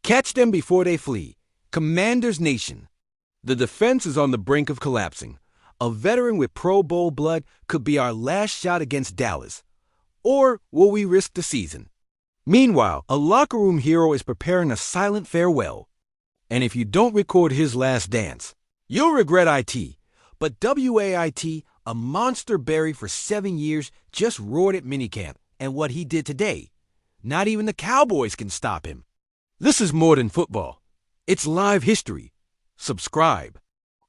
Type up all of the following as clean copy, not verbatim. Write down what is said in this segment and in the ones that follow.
Catch them before they flee. Commanders Nation. The defense is on the brink of collapsing. A veteran with Pro Bowl blood could be our last shot against Dallas. Or will we risk the season? Meanwhile, a locker room hero is preparing a silent farewell. And if you don't record his last dance, you'll regret IT. But WAIT, a monster buried for 7 years, just roared at minicamp. And what he did today, not even the Cowboys can stop him. This is more than football. It's live history. Subscribe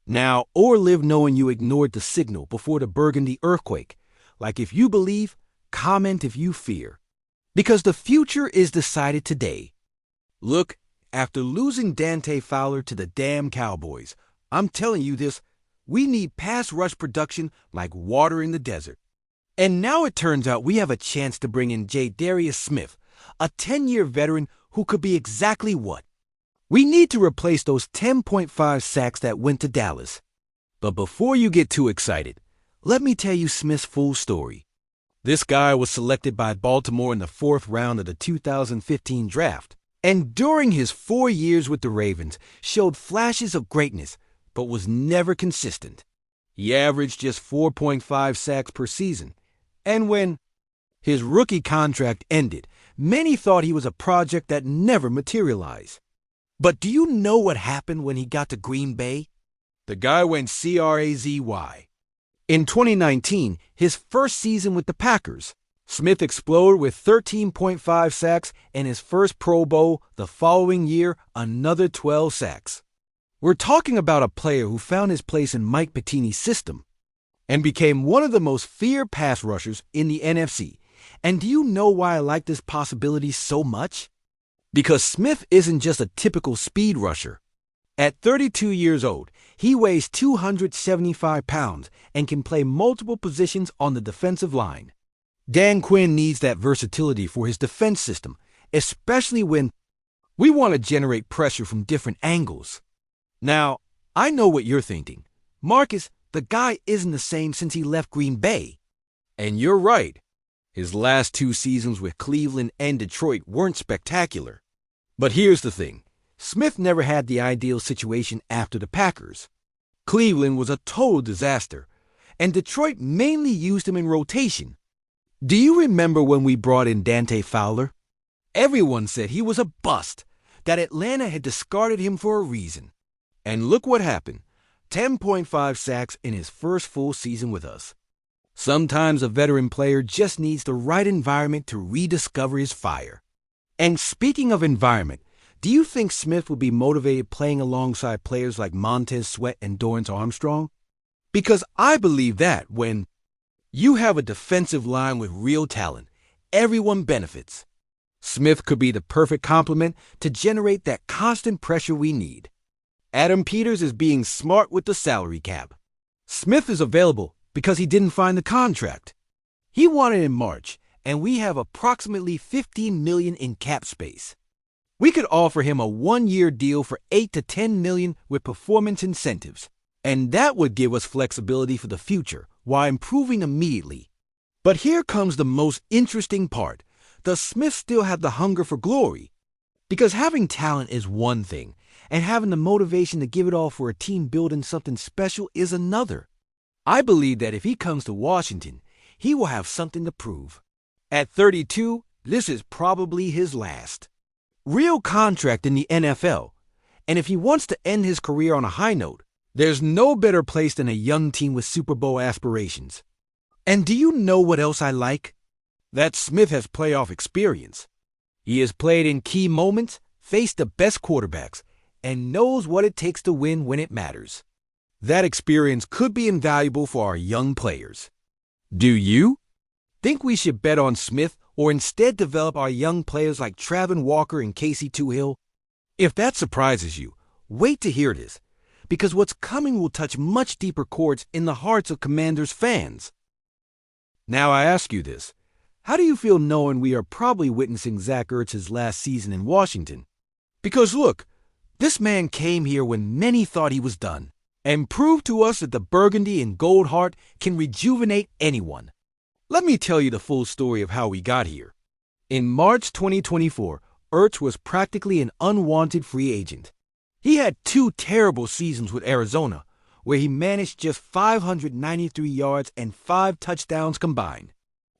now or live knowing you ignored the signal before the Burgundy earthquake. Like if you believe, comment if you fear. Because the future is decided today. Look, after losing Dante Fowler to the damn Cowboys, I'm telling you this, we need pass rush production like water in the desert. And now it turns out we have a chance to bring in ZA'DARIUS, a 10-year veteran who could be exactly what? We need to replace those 10.5 sacks that went to Dallas. But before you get too excited, let me tell you Smith's full story. This guy was selected by Baltimore in the 4th round of the 2015 draft, and during his 4 years with the Ravens, showed flashes of greatness, but was never consistent. He averaged just 4.5 sacks per season, and when his rookie contract ended, many thought he was a project that never materialized. But do you know what happened when he got to Green Bay? The guy went crazy. In 2019, his first season with the Packers, Smith exploded with 13.5 sacks and his first Pro Bowl. The following year, another 12 sacks. We're talking about a player who found his place in Mike Pettini's system and became one of the most feared pass rushers in the NFC. And do you know why I like this possibility so much? Because Smith isn't just a typical speed rusher. At 32 years old, he weighs 275 pounds and can play multiple positions on the defensive line. Dan Quinn needs that versatility for his defense system, especially when we want to generate pressure from different angles. Now, I know what you're thinking. Marcus, the guy isn't the same since he left Green Bay. And you're right. His last 2 seasons with Cleveland and Detroit weren't spectacular. But here's the thing. Smith never had the ideal situation after the Packers. Cleveland was a total disaster, and Detroit mainly used him in rotation. Do you remember when we brought in Dante Fowler? Everyone said he was a bust, that Atlanta had discarded him for a reason. And look what happened. 10.5 sacks in his first full season with us. Sometimes a veteran player just needs the right environment to rediscover his fire. And speaking of environment, do you think Smith will be motivated playing alongside players like Montez Sweat and Dorrance Armstrong? Because I believe that when you have a defensive line with real talent, everyone benefits. Smith could be the perfect complement to generate that constant pressure we need. Adam Peters is being smart with the salary cap. Smith is available because he didn't find the contract. He wanted in March, and we have approximately $15 million in cap space. We could offer him a 1-year deal for $8 to $10 million with performance incentives, and that would give us flexibility for the future while improving immediately. But here comes the most interesting part. Does Smith still have the hunger for glory? Because having talent is one thing, and having the motivation to give it all for a team building something special is another. I believe that if he comes to Washington, he will have something to prove. At 32, this is probably his last real contract in the NFL. And if he wants to end his career on a high note, there's no better place than a young team with Super Bowl aspirations. And do you know what else I like? That Smith has playoff experience. He has played in key moments, faced the best quarterbacks, and knows what it takes to win when it matters. That experience could be invaluable for our young players. Do you? Think we should bet on Smith or instead develop our young players like Travon Walker and Casey Toohill? If that surprises you, wait to hear this, because what's coming will touch much deeper chords in the hearts of Commanders fans. Now I ask you this. How do you feel knowing we are probably witnessing Zach Ertz's last season in Washington? Because look, this man came here when many thought he was done, and proved to us that the burgundy and gold heart can rejuvenate anyone. Let me tell you the full story of how we got here. In March 2024, Ertz was practically an unwanted free agent. He had 2 terrible seasons with Arizona, where he managed just 593 yards and 5 touchdowns combined.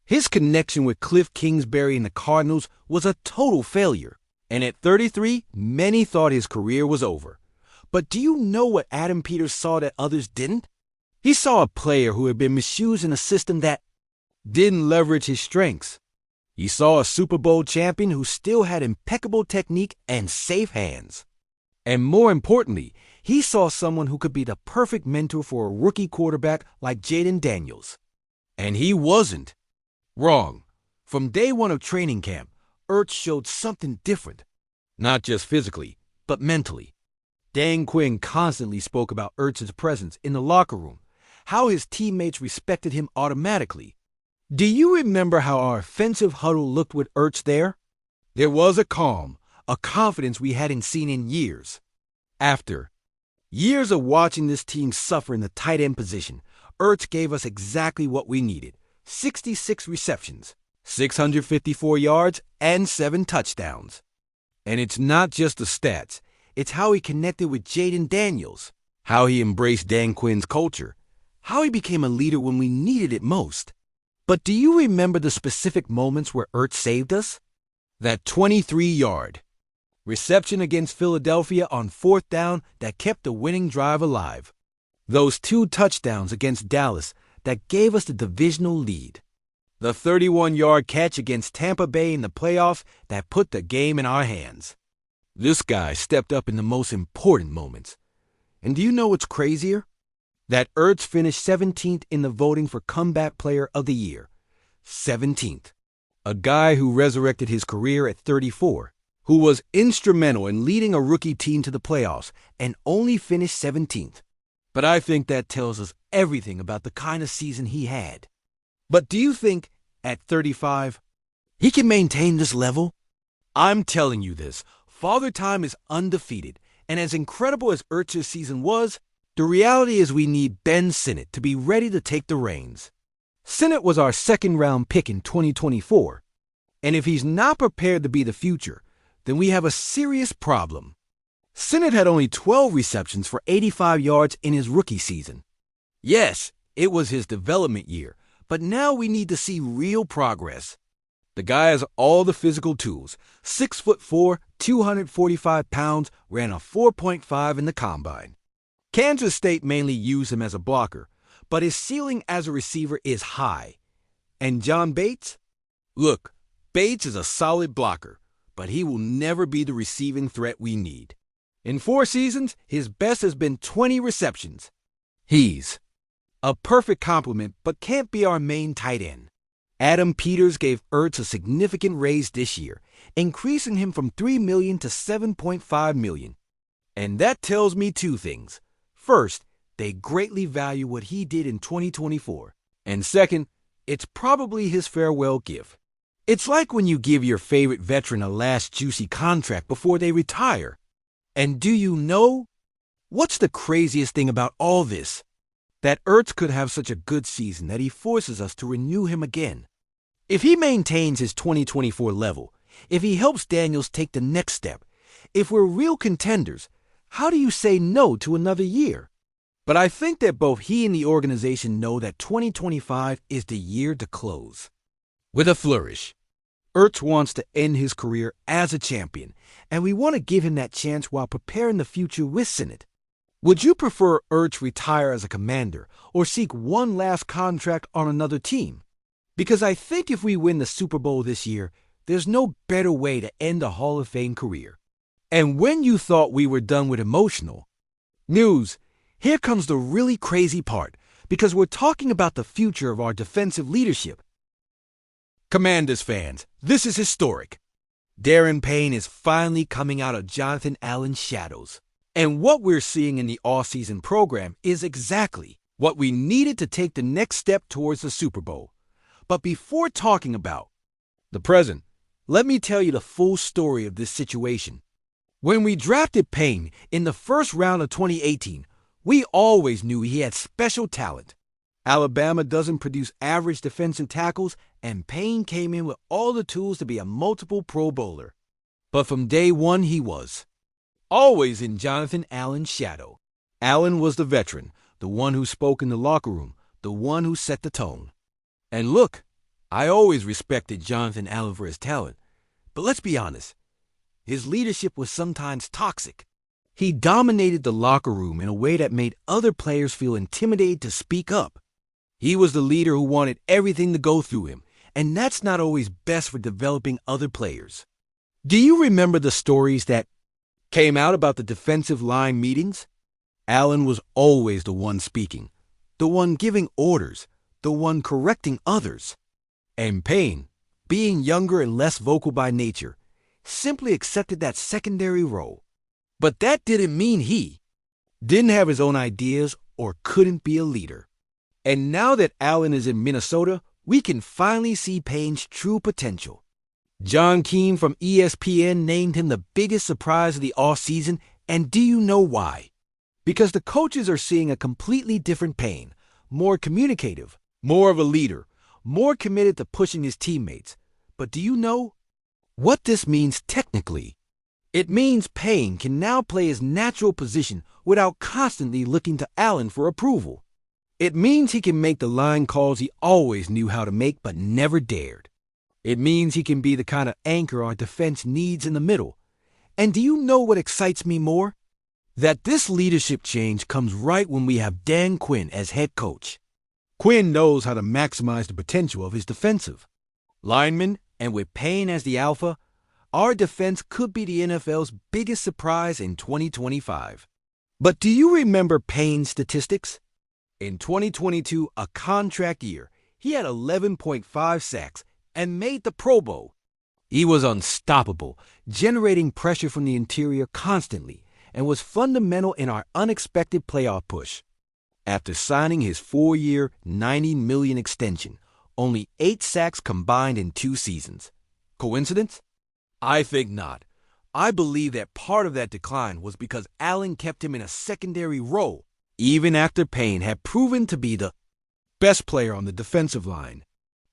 His connection with Cliff Kingsbury and the Cardinals was a total failure, and at 33, many thought his career was over. But do you know what Adam Peters saw that others didn't? He saw a player who had been misused in a system that didn't leverage his strengths. He saw a Super Bowl champion who still had impeccable technique and safe hands. And more importantly, he saw someone who could be the perfect mentor for a rookie quarterback like Jayden Daniels. And he wasn't. Wrong. From day one of training camp, Ertz showed something different. Not just physically, but mentally. Dan Quinn constantly spoke about Ertz's presence in the locker room, how his teammates respected him automatically. Do you remember how our offensive huddle looked with Ertz there? There was a calm, a confidence we hadn't seen in years. After years of watching this team suffer in the tight end position, Ertz gave us exactly what we needed: 66 receptions, 654 yards, and 7 touchdowns. And it's not just the stats, it's how he connected with Jayden Daniels, how he embraced Dan Quinn's culture, how he became a leader when we needed it most. But do you remember the specific moments where Ertz saved us? That 23-yard reception against Philadelphia on 4th down that kept the winning drive alive. Those 2 touchdowns against Dallas that gave us the divisional lead. The 31-yard catch against Tampa Bay in the playoffs that put the game in our hands. This guy stepped up in the most important moments. And do you know what's crazier? That Ertz finished 17th in the voting for Comeback Player of the Year. 17th. A guy who resurrected his career at 34, who was instrumental in leading a rookie team to the playoffs, and only finished 17th. But I think that tells us everything about the kind of season he had. But do you think, at 35, he can maintain this level? I'm telling you this, Father Time is undefeated, and as incredible as Ertz's season was, the reality is we need Ben Sinnott to be ready to take the reins. Sinnott was our 2nd-round pick in 2024, and if he's not prepared to be the future, then we have a serious problem. Sinnott had only 12 receptions for 85 yards in his rookie season. Yes, it was his development year, but now we need to see real progress. The guy has all the physical tools. 6'4", 245 pounds, ran a 4.5 in the combine. Kansas State mainly used him as a blocker, but his ceiling as a receiver is high. And John Bates? Look, Bates is a solid blocker, but he will never be the receiving threat we need. In 4 seasons, his best has been 20 receptions. He's a perfect complement, but can't be our main tight end. Adam Peters gave Ertz a significant raise this year, increasing him from $3 million to $7.5 million. And that tells me 2 things. First, they greatly value what he did in 2024. And second, it's probably his farewell gift. It's like when you give your favorite veteran a last juicy contract before they retire. And do you know what's the craziest thing about all this? That Ertz could have such a good season that he forces us to renew him again. If he maintains his 2024 level, if he helps Daniels take the next step, if we're real contenders, how do you say no to another year? But I think that both he and the organization know that 2025 is the year to close with a flourish. Ertz wants to end his career as a champion, and we want to give him that chance while preparing the future with Sinnott. Would you prefer Ertz retire as a Commander or seek one last contract on another team? Because I think if we win the Super Bowl this year, there's no better way to end a Hall of Fame career. And when you thought we were done with emotional news, here comes the really crazy part, because we're talking about the future of our defensive leadership. Commanders fans, this is historic. Daron Payne is finally coming out of Jonathan Allen's shadows. And what we're seeing in the off-season program is exactly what we needed to take the next step towards the Super Bowl. But before talking about the present, let me tell you the full story of this situation. When we drafted Payne in the first round of 2018, we always knew he had special talent. Alabama doesn't produce average defensive tackles, and Payne came in with all the tools to be a multiple Pro Bowler. But from day one, he was always in Jonathan Allen's shadow. Allen was the veteran, the one who spoke in the locker room, the one who set the tone. And look, I always respected Jonathan Allen for his talent, but let's be honest, his leadership was sometimes toxic. He dominated the locker room in a way that made other players feel intimidated to speak up. He was the leader who wanted everything to go through him, and that's not always best for developing other players. Do you remember the stories that came out about the defensive line meetings? Allen was always the one speaking, the one giving orders, the one correcting others. And Payne, being younger and less vocal by nature, simply accepted that secondary role. But that didn't mean he didn't have his own ideas or couldn't be a leader. And now that Allen is in Minnesota, we can finally see Payne's true potential. John Keane from ESPN named him the biggest surprise of the offseason, and do you know why? Because the coaches are seeing a completely different Payne, more communicative, more of a leader, more committed to pushing his teammates. But do you know what this means technically? It means Payne can now play his natural position without constantly looking to Allen for approval. It means he can make the line calls he always knew how to make but never dared. It means he can be the kind of anchor our defense needs in the middle. And do you know what excites me more? That this leadership change comes right when we have Dan Quinn as head coach. Quinn knows how to maximize the potential of his defensive linemen, and with Payne as the alpha, our defense could be the NFL's biggest surprise in 2025. But do you remember Payne's statistics? In 2022, a contract year, he had 11.5 sacks and made the Pro Bowl. He was unstoppable, generating pressure from the interior constantly, and was fundamental in our unexpected playoff push. After signing his 4-year, $90 million extension, only 8 sacks combined in 2 seasons. Coincidence? I think not. I believe that part of that decline was because Allen kept him in a secondary role, even after Payne had proven to be the best player on the defensive line.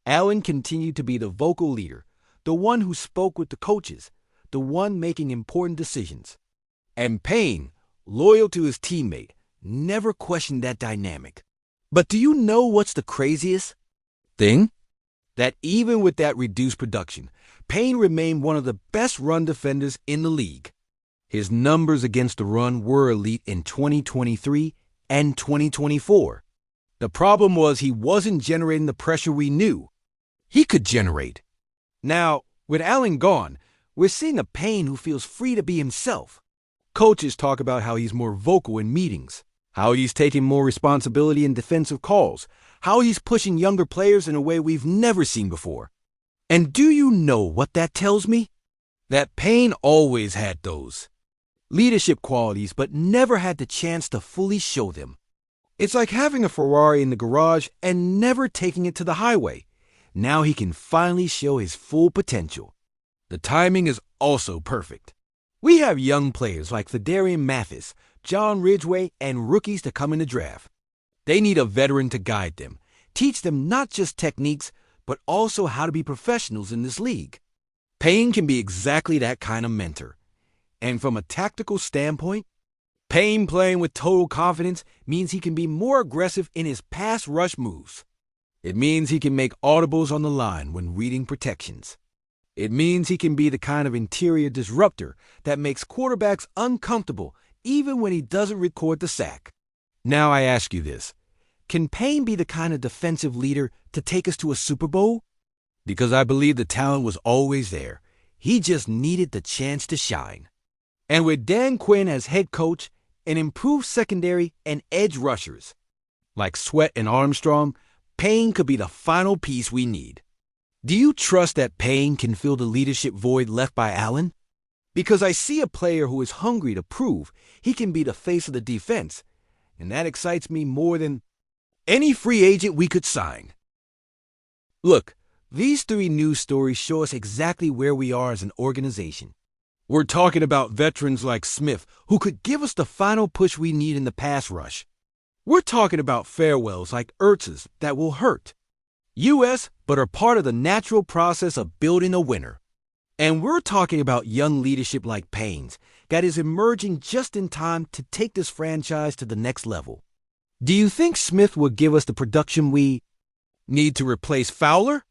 Allen continued to be the vocal leader, the one who spoke with the coaches, the one making important decisions. And Payne, loyal to his teammate, never questioned that dynamic. But do you know what's the craziest thing? That even with that reduced production, Payne remained one of the best run defenders in the league. His numbers against the run were elite in 2023 and 2024. The problem was he wasn't generating the pressure we knew he could generate. Now, with Allen gone, we're seeing a Payne who feels free to be himself. Coaches talk about how he's more vocal in meetings, how he's taking more responsibility in defensive calls, how he's pushing younger players in a way we've never seen before. And do you know what that tells me? That Payne always had those leadership qualities but never had the chance to fully show them. It's like having a Ferrari in the garage and never taking it to the highway. Now he can finally show his full potential. The timing is also perfect. We have young players like Za'Darius Mathis, John Ridgeway, and rookies to come in the draft. They need a veteran to guide them, teach them not just techniques, but also how to be professionals in this league. Payne can be exactly that kind of mentor. And from a tactical standpoint, Payne playing with total confidence means he can be more aggressive in his pass rush moves. It means he can make audibles on the line when reading protections. It means he can be the kind of interior disruptor that makes quarterbacks uncomfortable even when he doesn't record the sack. Now I ask you this. Can Payne be the kind of defensive leader to take us to a Super Bowl? Because I believe the talent was always there. He just needed the chance to shine. And with Dan Quinn as head coach, an improved secondary and edge rushers like Sweat and Armstrong, Payne could be the final piece we need. Do you trust that Payne can fill the leadership void left by Allen? Because I see a player who is hungry to prove he can be the face of the defense, and that excites me more than any free agent we could sign. Look, these 3 news stories show us exactly where we are as an organization. We're talking about veterans like Smith who could give us the final push we need in the pass rush. We're talking about farewells like Ertz's that will hurt. U.S., but are part of the natural process of building a winner. And we're talking about young leadership like Payne's that is emerging just in time to take this franchise to the next level. Do you think Smith will give us the production we need to replace Fowler?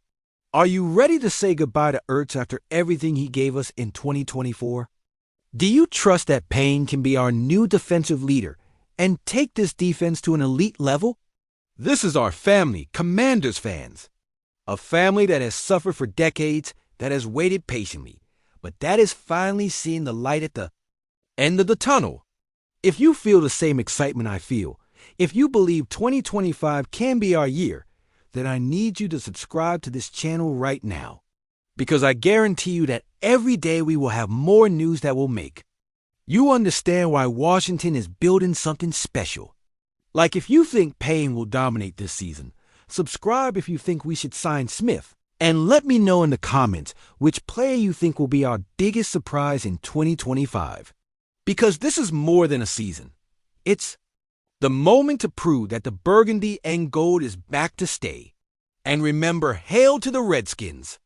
Are you ready to say goodbye to Ertz after everything he gave us in 2024? Do you trust that Payne can be our new defensive leader and take this defense to an elite level? This is our family, Commanders fans. A family that has suffered for decades, that has waited patiently, but that is finally seeing the light at the end of the tunnel. If you feel the same excitement I feel, if you believe 2025 can be our year, then I need you to subscribe to this channel right now. Because I guarantee you that every day we will have more news that will make you understand why Washington is building something special. Like if you think Payne will dominate this season, subscribe if you think we should sign Smith. And let me know in the comments which player you think will be our biggest surprise in 2025. Because this is more than a season. It's the moment to prove that the burgundy and gold is back to stay. And remember, hail to the Redskins!